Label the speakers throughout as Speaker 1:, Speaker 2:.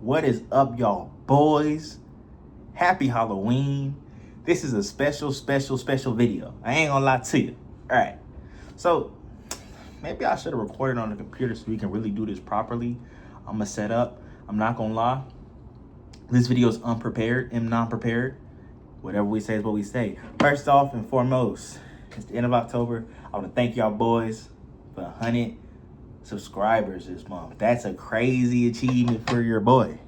Speaker 1: What is up, y'all boys? Happy Halloween. This is a special video. I ain't gonna lie to you. All right. So maybe I should have recorded on the computer so we can really do this properly. I'm gonna set up. I'm not gonna lie. This video is unprepared and non-prepared. Whatever we say is what we say. First off and foremost, it's the end of October. I want to thank y'all boys for 100 subscribers this month. That's a crazy achievement for your boy.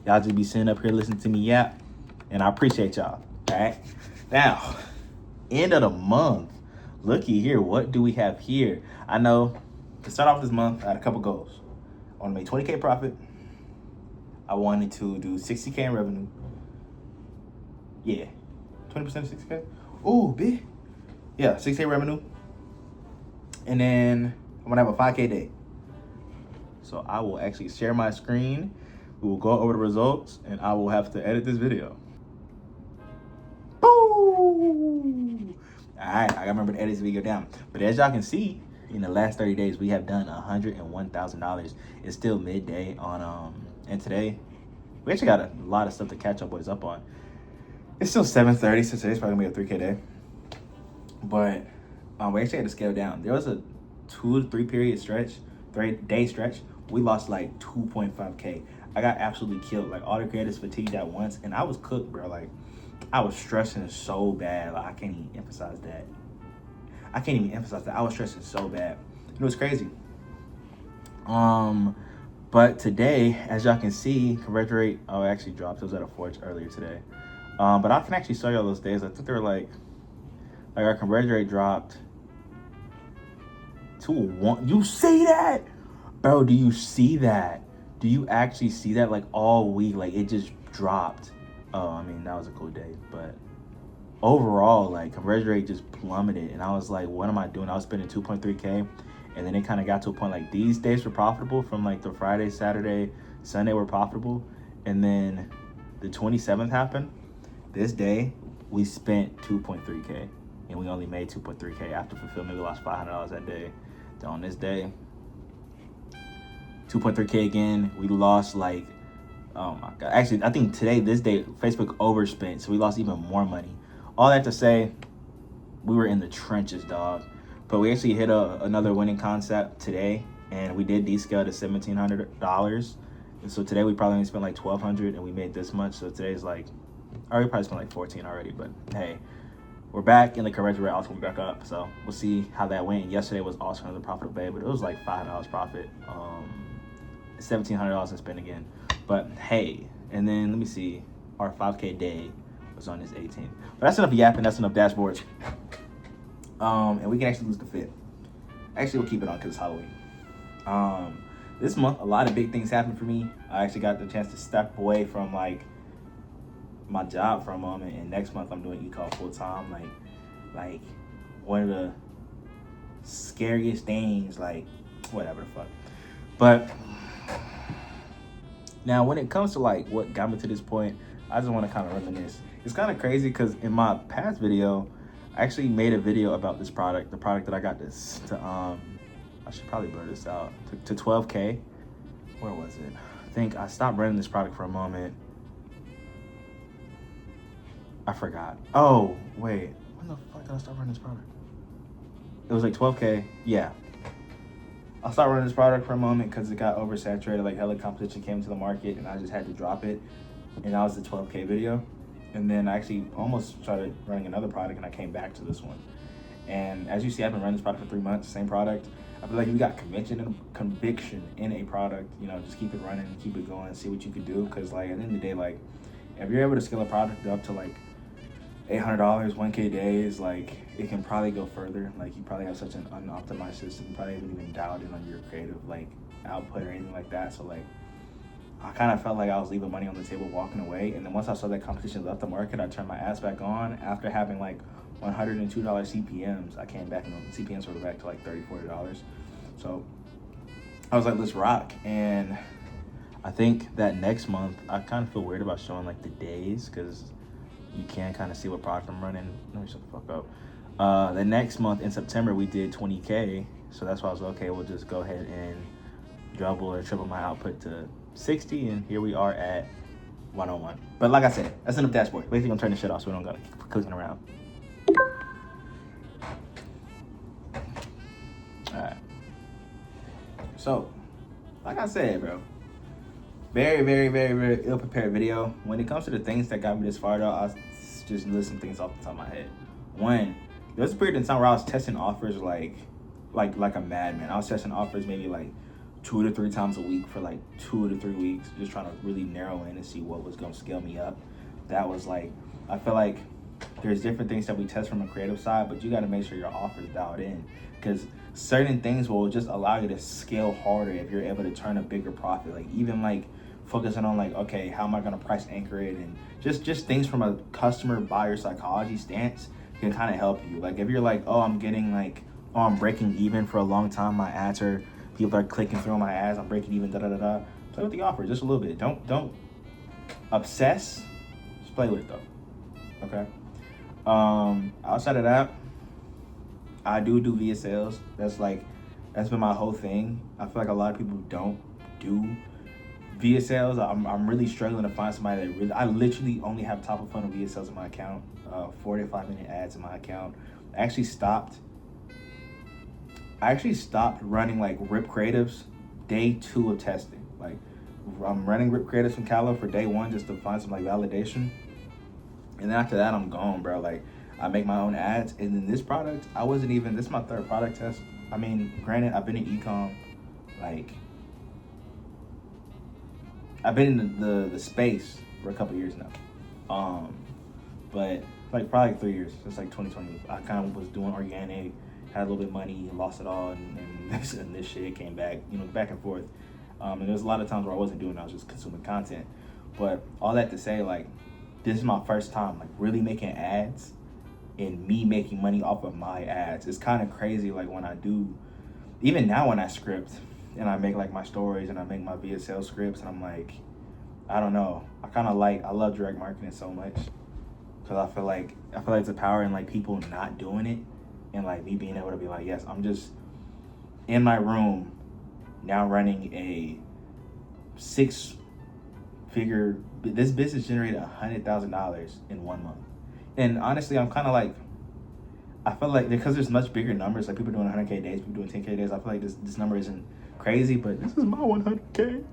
Speaker 1: Y'all just be sitting up here listening to me yap, and I appreciate y'all. All right. Now, end of the month. Looky here. What do we have here? I know to start off this month, I had a couple goals. I want to make 20K profit. I wanted to do 60K in revenue. Yeah. 20% of 60K? Ooh, big. Yeah, 6K revenue. And then I'm gonna have a 5K day. So I will actually share my screen. We will go over the results and I will have to edit this video. Boo! Alright, I gotta remember to edit this video down. But as y'all can see, in the last 30 days, we have done $101,000. It's still midday on and today we actually got a lot of stuff to catch up boys up on. It's still 7:30, so today's probably gonna be a 3K day. But we actually had to scale down. There was a 2 to 3 period stretch, 3-day stretch. We lost like 2.5K. I got absolutely killed. Like all the creators fatigued at once, and I was cooked, bro. Like I was stressing so bad. Like I can't even emphasize that. I was stressing so bad. It was crazy. But today, as y'all can see, conversion rate actually dropped. It was at a forge earlier today. But I can actually show y'all those days. I think they were like our conversion rate dropped to 1. You see that? Bro, do you see that? Do you actually see that? Like all week, like it just dropped. Oh, I mean, that was a cool day. But overall, like conversion rate just plummeted. And I was like, what am I doing? I was spending 2.3K. And then it kind of got to a point like these days were profitable from like the Friday, Saturday, Sunday were profitable. And then the 27th happened. This day, we spent 2.3K. And we only made 2.3K after fulfillment. We lost $500 that day. So on this day, 2.3K again. We lost like, oh my God. Actually, I think today, this day, Facebook overspent. So we lost even more money. All that to say, we were in the trenches, dog. But we actually hit another winning concept today. And we did descale to $1,700. And so today we probably only spent like $1,200 and we made this much. So today's like, I already probably spent like 14 already. But hey, we're back in the conversion rate also back up. So we'll see how that went. Yesterday was also another profitable day, but it was like $5 profit. $1,700 in spend again. But hey, and then let me see. Our 5K day was on this 18th. But that's enough yapping. That's enough dashboards. And we can actually lose the fit. Actually, we'll keep it on because it's Halloween. This month, a lot of big things happened for me. I actually got the chance to step away from like my job for a moment, and next month I'm doing Ecom full time. Like one of the scariest things. Like whatever the fuck. But now, when it comes to like what got me to this point, I just want to kind of reminisce. It's kind of crazy because in my past video, I actually made a video about this product, the product that I got this to I should probably blur this out, to 12K. Where was it? I think I stopped running this product for a moment. I forgot. Oh, wait. When the fuck did I stop running this product? It was like 12K. Yeah. I stopped running this product for a moment because it got oversaturated. Like hella competition came to the market and I just had to drop it. And that was the 12K video. And then I actually almost started running another product and I came back to this one. And as you see, I've been running this product for 3 months, same product. I feel like if you got conviction in a product, you know, just keep it running, keep it going, see what you can do. Because like at the end of the day, like if you're able to scale a product up to like $800, 1K days, like it can probably go further. Like you probably have such an unoptimized system, you probably haven't even dialed in on your creative like output or anything like that. So like I kind of felt like I was leaving money on the table walking away. And then once I saw that competition left the market, I turned my ass back on. After having like $102 CPMs, I came back and the CPMs were back to like $30, $40. So I was like, let's rock. And I think that next month, I kind of feel weird about showing like the days because you can kind of see what product I'm running. Let me shut the fuck up. The next month in September, we did 20K. So that's why I was like, okay, we'll just go ahead and double or triple my output to 60, and here we are at 101. But like I said, that's enough dashboard. Basically, I'm turning this shit off so we don't gotta keep clicking around. Alright. So, like I said, bro, very, very, very, very ill-prepared video. When it comes to the things that got me this far, though, I just list things off the top of my head. One, there was a period in time where I was testing offers like a madman. I was testing offers maybe like 2 to 3 times a week for like 2 to 3 weeks, just trying to really narrow in and see what was gonna scale me up. That was like, I feel like there's different things that we test from a creative side, but you got to make sure your offer's dialed in, because certain things will just allow you to scale harder if you're able to turn a bigger profit. Like even like focusing on like, okay, how am I gonna price anchor it, and just things from a customer buyer psychology stance can kind of help you. Like if you're like, oh, I'm getting like, oh, I'm breaking even for a long time, my ads are, people are clicking through my ads, I'm breaking even, da-da-da-da. Play with the offer just a little bit. Don't obsess, just play with it though, okay? Outside of that, I do via sales. That's been my whole thing. I feel like a lot of people don't do via sales. I'm really struggling to find somebody that really, I literally only have top of funnel via sales in my account, 4 to 5 minute ads in my account. I actually stopped running like rip creatives day 2 of testing. Like I'm running rip creatives from Calo for day 1 just to find some like validation. And then after that, I'm gone, bro. Like I make my own ads. And then this product, this is my 3rd product test. I mean, granted, I've been in Ecom, like I've been in the space for a couple years now. But like probably 3 years, since like 2020. I kind of was doing organic, had a little bit of money, lost it all, and this shit came back, back and forth. And there's a lot of times where I wasn't doing it, I was just consuming content. But all that to say, like, this is my first time like really making ads and me making money off of my ads. It's kind of crazy, like when I do, even now when I script and I make like my stories and I make my via sales scripts, and I'm like, I don't know, I love direct marketing so much, because I feel like it's a power in like people not doing it, and like me being able to be like, yes, I'm just in my room now running a 6-figure, this business generated $100,000 in 1 month. And honestly, I'm kind of like, I feel like because there's much bigger numbers, like people doing 100K days, people doing 10K days, I feel like this number isn't crazy, but this is my 100K.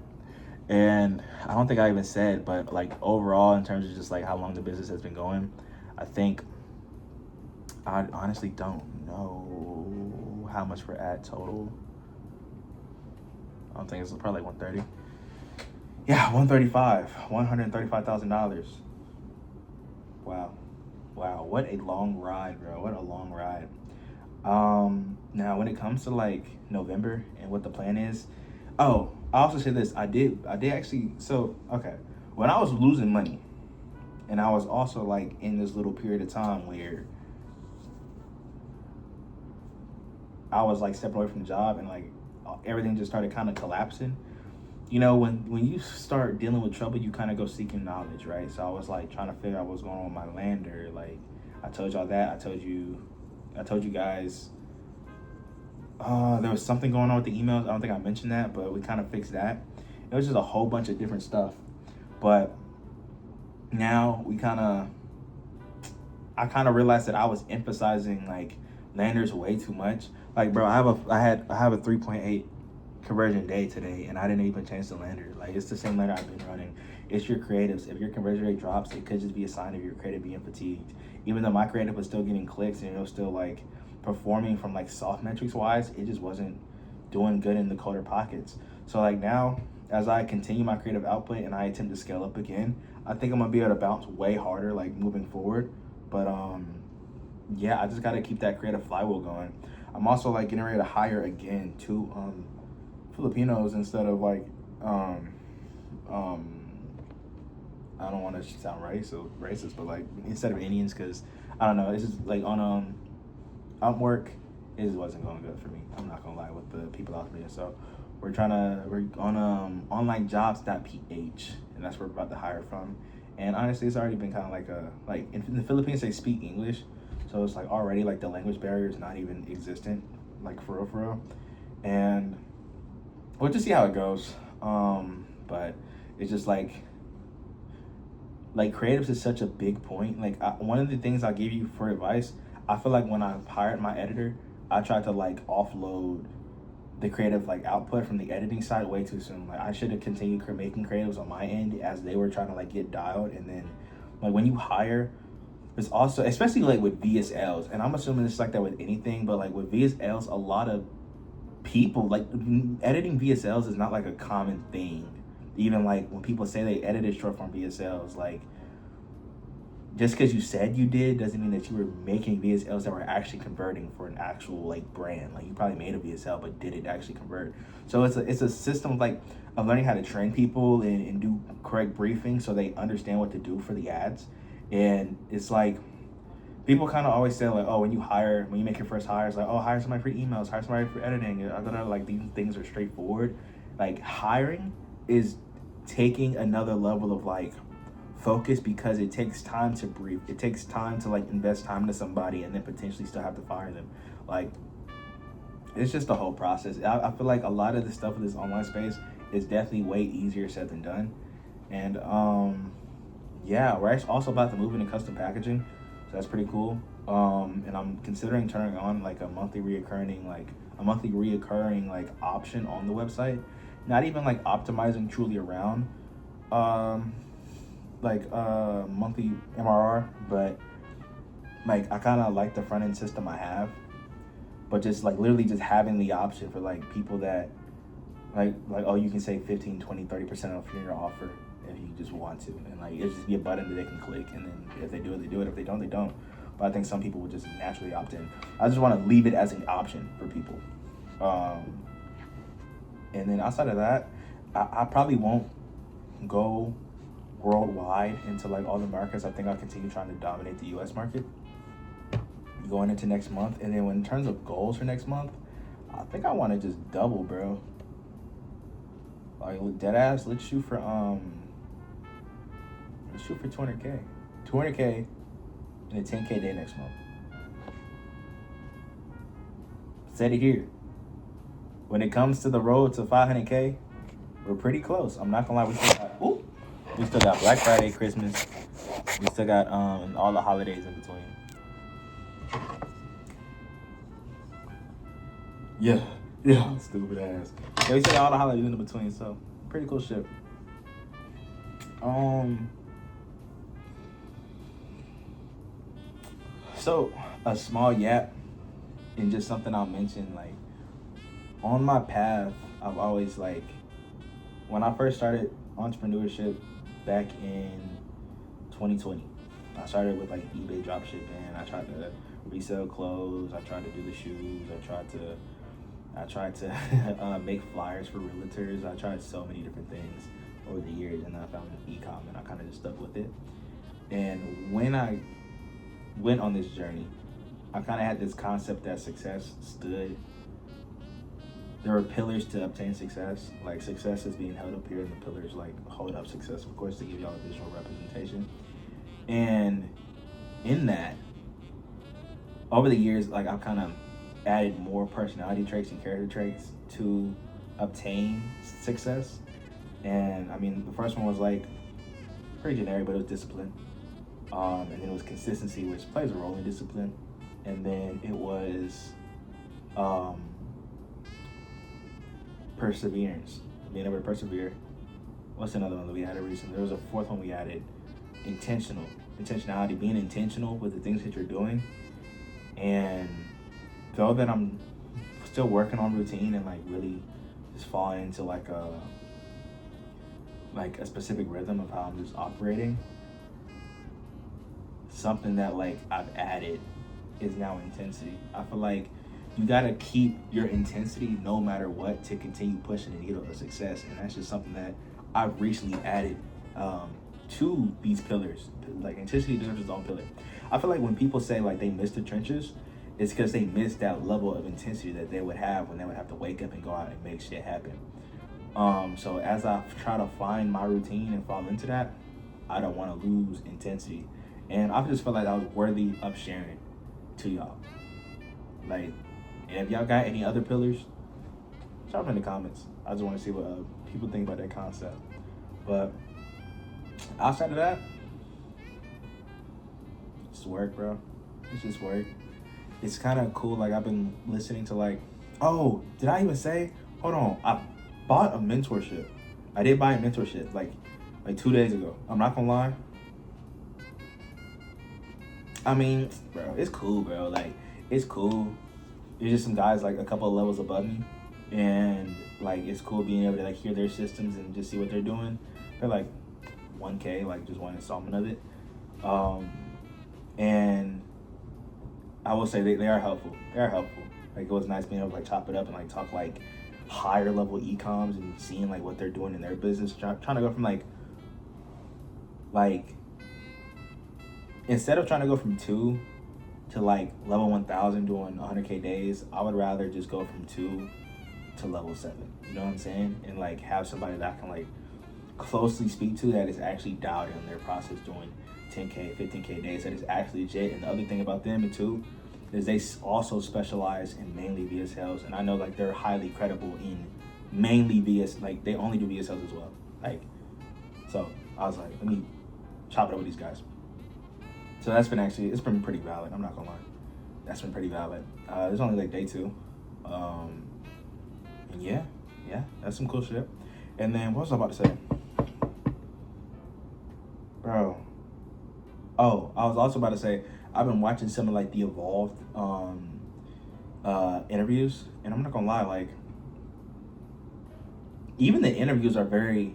Speaker 1: And I don't think I even said, but like overall, in terms of just like how long the business has been going, I think, I honestly don't know how much we're at total. I don't think it's probably like 130. Yeah, $135,000. Wow, what a long ride, bro. What a long ride. Now when it comes to like November and what the plan is, oh, I also say this, I did actually, so okay, when I was losing money, and I was also like in this little period of time where I was like stepping away from the job, and like everything just started kind of collapsing. When you start dealing with trouble, you kind of go seeking knowledge, right? So I was like trying to figure out what's going on with my lander. Like I told y'all that. I told you guys, there was something going on with the emails. I don't think I mentioned that, but we kind of fixed that. It was just a whole bunch of different stuff. But now I kind of realized that I was emphasizing like landers way too much. Like, bro, I have a 3.8 conversion day today, and I didn't even change the lander. Like, it's the same lander I've been running. It's your creatives. If your conversion rate drops, it could just be a sign of your creative being fatigued. Even though my creative was still getting clicks and it was still like performing from like soft metrics wise, it just wasn't doing good in the colder pockets. So like now, as I continue my creative output and I attempt to scale up again, I think I'm gonna be able to bounce way harder like moving forward. But yeah, I just gotta keep that creative flywheel going. I'm also like getting ready to hire again 2 Filipinos instead of like I don't want to sound racist, but like instead of Indians, because I don't know, it's just like on Upwork, it just wasn't going good for me. I'm not gonna lie, with the people out there. So we're on onlinejobs.ph, and that's where we're about to hire from. And honestly, it's already been kind of like in the Philippines they speak English, so it's like already like the language barrier is not even existent, like for real. And we'll just see how it goes. But It's just like creatives is such a big point. Like one of the things I'll give you for advice, I feel like when I hired my editor, I tried to like offload the creative like output from the editing side way too soon. Like I should have continued making creatives on my end as they were trying to like get dialed. And then like when you hire, it's also, especially like with VSLs, and I'm assuming it's like that with anything, but like with VSLs, a lot of people like editing VSLs is not like a common thing. Even like when people say they edited short form VSLs, like just because you said you did doesn't mean that you were making VSLs that were actually converting for an actual like brand. Like you probably made a VSL, but did it actually convert? So it's a system of like of learning how to train people and do correct briefing so they understand what to do for the ads. And it's like people kind of always say like, oh, when you make your first hire, it's like, oh, hire somebody for emails, hire somebody for editing. I thought like these things are straightforward. Like hiring is taking another level of like focus because it takes time to brief. It takes time to like invest time into somebody and then potentially still have to fire them. Like it's just the whole process. I feel like a lot of the stuff in this online space is definitely way easier said than done. And yeah, we're actually also about to move into custom packaging, so that's pretty cool. And I'm considering turning on like a monthly reoccurring like option on the website. Not even like optimizing truly around monthly MRR, but like I kind of like the front end system I have, but just like literally just having the option for like people that like oh, you can save 15, 20, 30% off your offer if you just want to, and like it's just be a button that they can click, and then if they do it, they do it. If they don't, they don't. But I think some people would just naturally opt in. I just want to leave it as an option for people. And then outside of that, I probably won't go worldwide into like all the markets. I think I'll continue trying to dominate the US market going into next month. And then in terms of goals for next month, I think I want to just double, bro. Like dead ass, let's shoot for 200K. 200K in a 10K day next month. Said it here. When it comes to the road to 500K, we're pretty close. I'm not gonna lie, we still got Black Friday, Christmas. We still got all the holidays in between. Yeah, stupid ass. Yeah, we still got all the holidays in between, so pretty cool shit. So a small yap and just something I'll mention, like on my path, I've always like, when I first started entrepreneurship back in 2020, I started with like eBay dropshipping. I tried to resell clothes. I tried to do the shoes. I tried to make flyers for realtors. I tried so many different things over the years, and then I found Ecom, and I kind of just stuck with it. And when I went on this journey, I kind of had this concept that success stood. There were pillars to obtain success. Like success is being held up here, and the pillars like hold up success, of course, to give y'all a visual representation. And in that, over the years, like I've kind of added more personality traits and character traits to obtain success. And I mean, the first one was like pretty generic, but it was discipline. And then it was consistency, which plays a role in discipline. And then it was perseverance, being able to persevere. What's another one that we added recently? There was a fourth one we added, intentionality, being intentional with the things that you're doing. And though that I'm still working on routine and like really just falling into like a specific rhythm of how I'm just operating, something that like I've added is now intensity. I feel like you gotta keep your intensity no matter what to continue pushing the needle of success, and that's just something that I've recently added to these pillars. Like intensity deserves its own pillar. I feel like when people say like they miss the trenches, it's because they miss that level of intensity that they would have when they would have to wake up and go out and make shit happen. So as I try to find my routine and fall into that, I don't want to lose intensity, and I just felt like I was worthy of sharing to y'all. Like, and if y'all got any other pillars, drop them in the comments. I just want to see what people think about that concept. But outside of that, it's work, bro. It's just work. It's kind of cool. Like, I've been listening to like, oh, did I even say? Hold on, I bought a mentorship. I did buy a mentorship like 2 days ago. I'm not gonna lie. I mean, bro, it's cool, bro. Like, it's cool. There's just some guys like a couple of levels above me, and like it's cool being able to like hear their systems and just see what they're doing. They're like 1K, like just one installment of it. And I will say they are helpful. They are helpful. Like, it was nice being able to like chop it up and like talk like higher level ecoms and seeing like what they're doing in their business. Trying to go from like instead of trying to go from 2 to like level 1000 doing 100K days, I would rather just go from 2 to level 7. You know what I'm saying? And like have somebody that I can like closely speak to that is actually dialed in their process doing 10K, 15K days that is actually legit. And the other thing about them too is they also specialize in mainly VSLs, and I know like they're highly credible in mainly VS, like they only do VSLs as well. Like, so I was like, let me chop it up with these guys. So that's been actually, it's been pretty valid. I'm not gonna lie, that's been pretty valid. It's only like day 2, and yeah, that's some cool shit. And then what was I about to say, bro? Oh, I was also about to say I've been watching some of like the Evolved interviews, and I'm not gonna lie, like even the interviews are very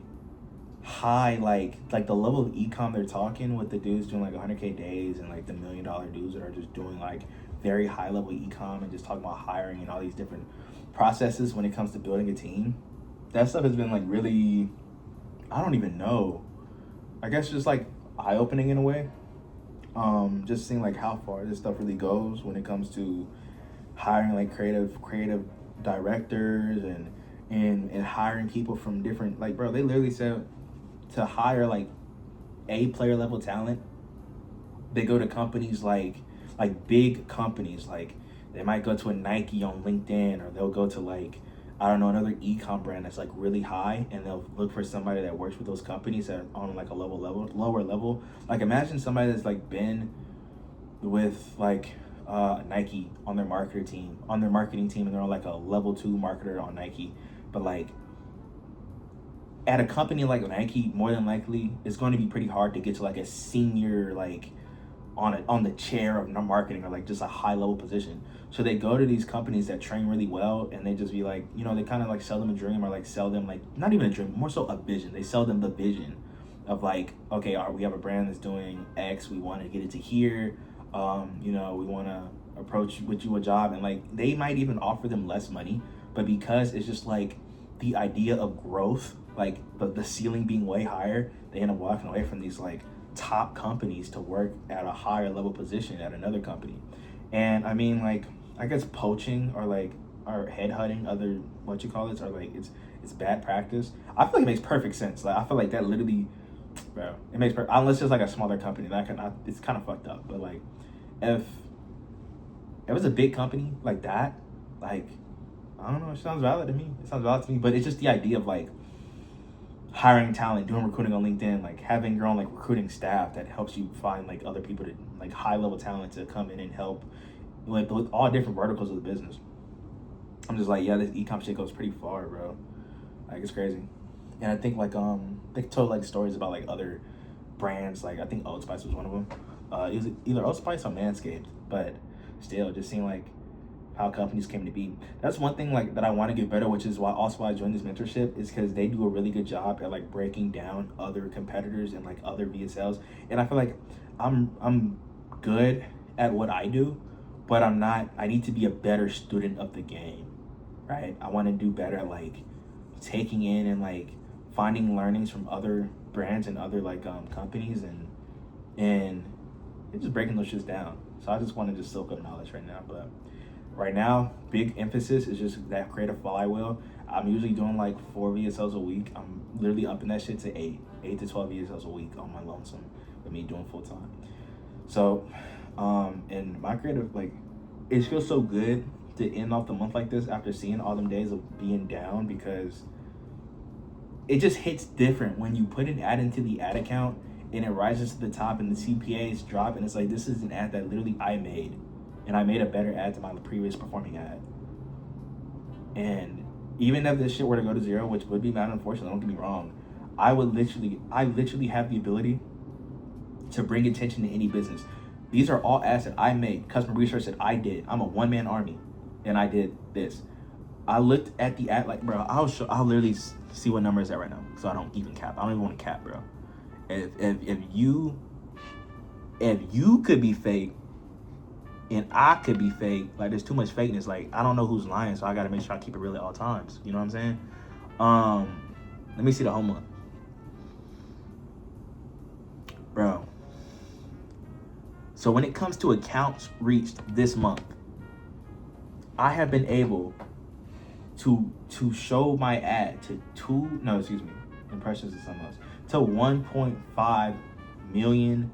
Speaker 1: high, like the level of ecom they're talking with the dudes doing like 100K days and like the $1 million dudes that are just doing like very high level ecom and just talking about hiring and all these different processes when it comes to building a team. That stuff has been like really, I don't even know, I guess just like eye-opening in a way. Just seeing like how far this stuff really goes when it comes to hiring like creative directors and hiring people from different, like, bro, they literally said to hire like A player level talent, they go to companies like big companies, like they might go to a Nike on LinkedIn, or they'll go to like, I don't know, another ecom brand that's like really high, and they'll look for somebody that works with those companies that are on like a lower level. Like, imagine somebody that's like been with like Nike on their marketing team, and they're on like a level 2 marketer on Nike, but like at a company like Nike, more than likely it's going to be pretty hard to get to like a senior, like on the chair of marketing, or like just a high level position. So they go to these companies that train really well, and they just be like, you know, they kind of like sell them a dream, or like sell them like not even a dream, more so a vision. They sell them the vision of like, okay, we have a brand that's doing X, we want to get it to here, you know, we want to approach with you a job, and like they might even offer them less money, but because it's just like the idea of growth, like the ceiling being way higher, they end up walking away from these like top companies to work at a higher level position at another company. And I mean, like, I guess poaching or headhunting other are like, it's bad practice. I feel like it makes perfect sense. Like, I feel like that literally, bro, it makes unless it's like a smaller company, it's kind of fucked up. But like, if it's a big company like that, like, I don't know, it sounds valid to me. But it's just the idea of like hiring talent, doing recruiting on LinkedIn, like having your own like recruiting staff that helps you find like other people to like high level talent to come in and help with all different verticals of the business. I'm just like, yeah, this ecom shit goes pretty far, bro. Like, it's crazy. And I think like they told like stories about like other brands, like I think Old Spice was one of them. It was either Old Spice or Manscaped, but still, just seeing like how companies came to be. That's one thing like that I want to get better, which is why I joined this mentorship, is because they do a really good job at like breaking down other competitors and like other VSLs. And I feel like I'm good at what I do, but I need to be a better student of the game, right? I want to do better at like taking in and like finding learnings from other brands and other like companies and just breaking those shits down. So I just want to just soak up knowledge right now. But right now, big emphasis is just that creative flywheel. I'm usually doing like 4 VSLs a week. I'm literally upping that shit to 8 to 12 VSLs a week on my lonesome with me doing full time. So, and my creative, like, it feels so good to end off the month like this after seeing all them days of being down, because it just hits different when you put an ad into the ad account and it rises to the top and the CPAs drop, and it's like, this is an ad that literally I made, and I made a better ad than my previous performing ad. And even if this shit were to go to zero, which would be bad, unfortunately, don't get me wrong, I literally have the ability to bring attention to any business. These are all ads that I made, customer research that I did. I'm a one-man army, and I did this. I looked at the ad, like, bro, I'll literally see what number is that right now, so I don't even cap. I don't even want to cap, bro. If you could be fake and I could be fake, like, there's too much fakeness. Like, I don't know who's lying, so I gotta make sure I keep it real at all times. You know what I'm saying? Let me see the whole month, bro. So when it comes to accounts reached this month, I have been able to show my ad to impressions is something else, to 1.5 million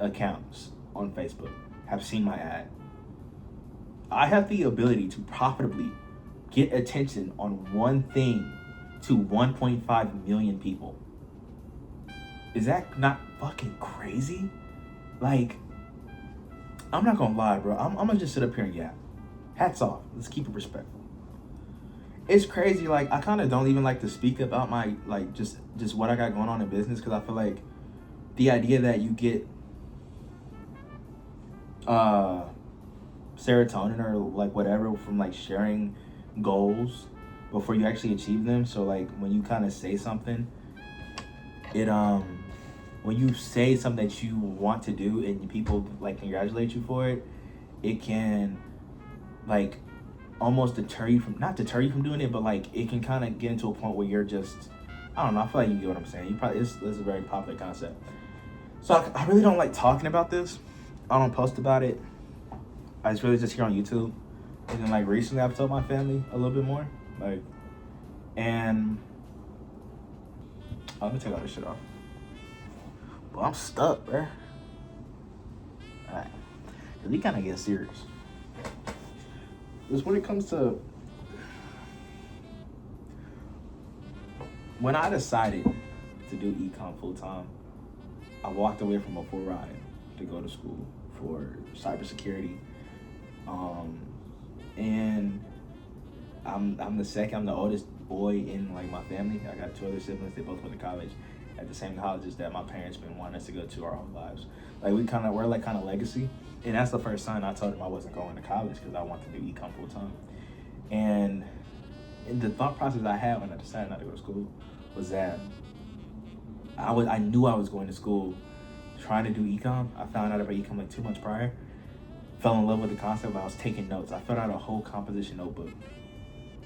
Speaker 1: accounts on Facebook have seen my ad. I have the ability to profitably get attention on one thing to 1.5 million people. Is that not fucking crazy? Like, I'm not gonna lie, bro. I'm gonna just sit up here and yap. Hats off. Let's keep it respectful. It's crazy. Like, I kind of don't even like to speak about my, like, just what I got going on in business, because I feel like the idea that you get serotonin or like whatever from like sharing goals before you actually achieve them. So like when you kind of say something, when you say something that you want to do and people like congratulate you for it, it can like almost not deter you from doing it, but like it can kind of get into a point where you're just, I don't know, I feel like you get what I'm saying. It's a very popular concept. So I really don't like talking about this. I don't post about it. I just really just here on YouTube. And then like recently I've told my family a little bit more. Like, and let me take all this shit off. But I'm stuck, bro. Alright. Cause we kinda get serious. Because when it comes to, when I decided to do Ecom full time, I walked away from a full ride to go to school for cybersecurity. And I'm the oldest boy in like my family. I got two other siblings. They both went to college at the same colleges that my parents been wanting us to go to our whole lives. Like we're like kind of legacy. And that's the first time I told them I wasn't going to college because I wanted to do Ecom full time. And the thought process I had when I decided not to go to school was that I knew I was going to school trying to do Ecom. I found out about Ecom like 2 months prior. Fell in love with the concept, but I was taking notes. I filled out a whole composition notebook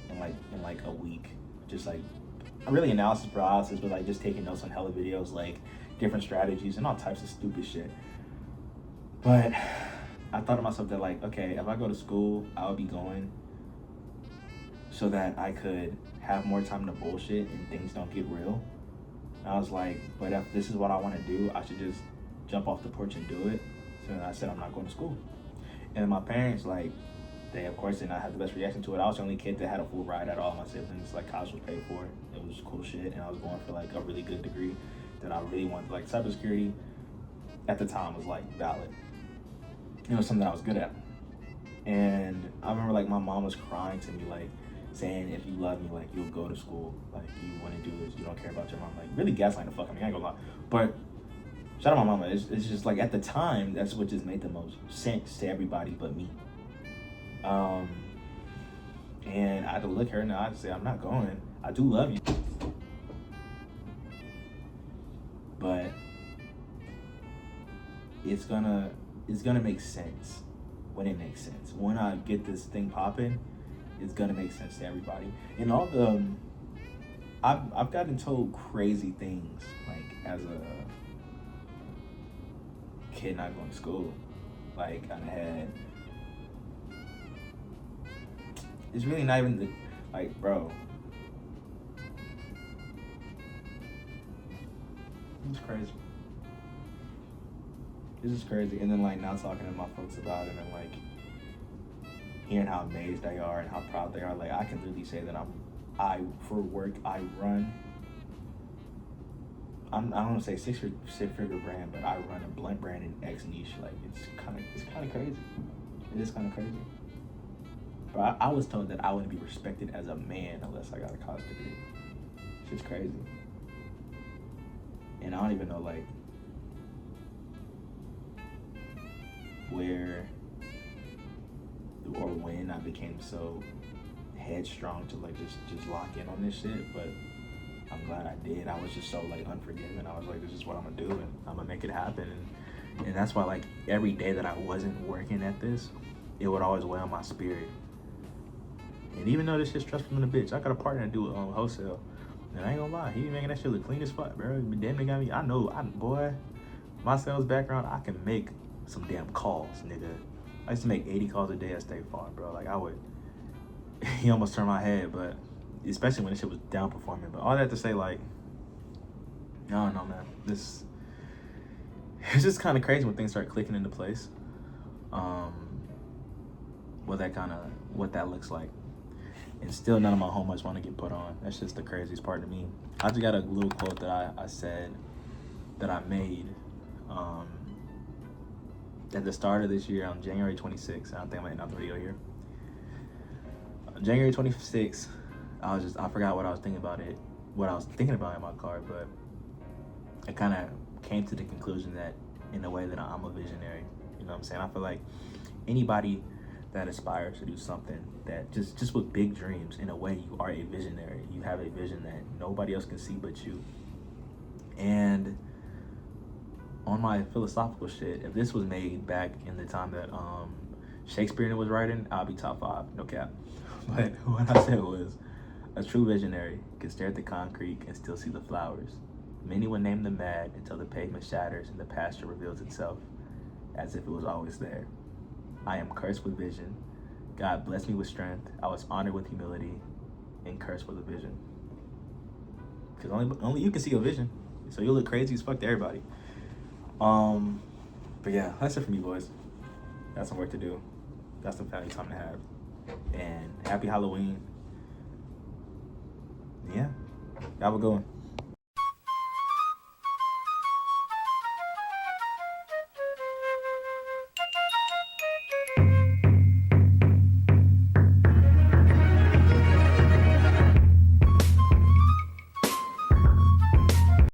Speaker 1: in like a week. Just like, really analysis paralysis, but like just taking notes on hella videos, like different strategies and all types of stupid shit. But I thought to myself that like, okay, if I go to school, I'll be going so that I could have more time to bullshit and things don't get real. And I was like, but if this is what I want to do, I should just jump off the porch and do it. So then I said, I'm not going to school. And my parents, like, they of course did not have the best reaction to it. I was the only kid that had a full ride at all my siblings. Like, college was paid for. It was cool shit. And I was going for like a really good degree that I really wanted. Like, cybersecurity at the time was like valid. It was something I was good at. And I remember like my mom was crying to me, like saying, if you love me, like you'll go to school. Like, you want to do this. You don't care about your mom. Like, really gaslighting the fuck out of me. I ain't gonna lie. But shout out my mama. It's just like at the time, that's what just made the most sense to everybody but me. And I had to look her in the eye and say, I'm not going. I do love you. But it's gonna make sense when it makes sense. When I get this thing popping, it's gonna make sense to everybody. And all the I've gotten told crazy things like as a kid not going to school. Like I had, it's really not even the, like, bro, it's crazy. This is crazy. And then like now talking to my folks about it and like hearing how amazed they are and how proud they are. Like I can really say that for work, I run I don't want to say six-figure brand, but I run a blunt brand in X niche. Like it's kind of crazy. It is kind of crazy. But I was told that I wouldn't be respected as a man unless I got a college degree. It's just crazy. And I don't even know like where or when I became so headstrong to like just lock in on this shit, but I'm glad I did. I was just so like unforgiving. I was like, this is what I'm gonna do and I'm gonna make it happen. And that's why like every day that I wasn't working at this, it would always weigh on my spirit. And even though this shit's stressful in a bitch, I got a partner that do it on wholesale. And I ain't gonna lie, he be making that shit look clean as fuck, bro. Damn near got me. Boy, my sales background, I can make some damn calls, nigga. I used to make 80 calls a day at State Farm, bro. Like I would, he almost turned my head, but especially when the shit was down performing. But all that to say, like, I don't know, man. It's just kind of crazy when things start clicking into place. What that looks like. And still none of my homeworks want to get put on. That's just the craziest part to me. I just got a little quote that I said, that I made at the start of this year on January 26th. I don't think I might have the video here. January 26th, I forgot what I was thinking about in my car, but I kind of came to the conclusion that in a way that I'm a visionary. You know what I'm saying? I feel like anybody that aspires to do something that just with big dreams, in a way you are a visionary. You have a vision that nobody else can see but you. And on my philosophical shit, if this was made back in the time that Shakespeare was writing, I'll be top 5, no cap. But what I said was, a true visionary can stare at the concrete and still see the flowers. Many would name them mad until the pavement shatters and the pasture reveals itself as if it was always there. I am cursed with vision. God blessed me with strength. I was honored with humility and cursed with a vision. Because only you can see a vision. So you'll look crazy as fuck to everybody. But yeah, that's it for me, boys. Got some work to do. Got some family time to have. And happy Halloween. Yeah, have a good one.